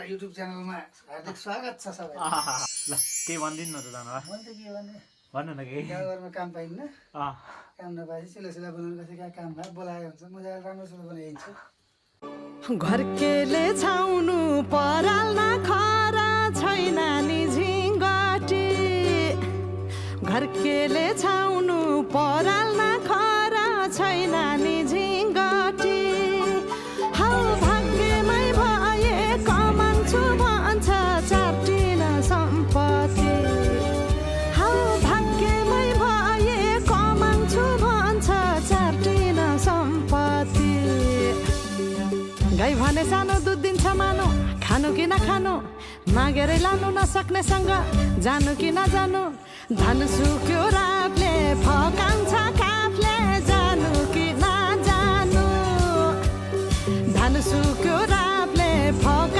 YouTube च्यानलमा हार्दिक स्वागत छ सबैलाई। ल के भन्दिन न त धनबा म त के भन्ने भन्नु न के गाउँघरमा काम पाइन्न, काम नपाएपछि सिला बनाउनु कसै काम भए बोलायो हुन्छ मजाले राम्रोसँग बनाइदिन्छु। घरकेले छाउनु पराल खरा छैन नि झिङ्गटी, घरकेले छाउनु पराल खरा छैन नि झिङ्गटी। हौ भाग्यमै भए कमान्छु भन्छ चाटिन सम्पत्ति, हौ भाग्यमै भए कमान्छु भन्छ चाटिन सम्पत्ति। गाई भने सानो दुध दिन्छ मानो, खानु कि नखानु मागेरै लानु नसक्नेसँग जानु कि नजानु। धन सुक्यो रातले फकान्छ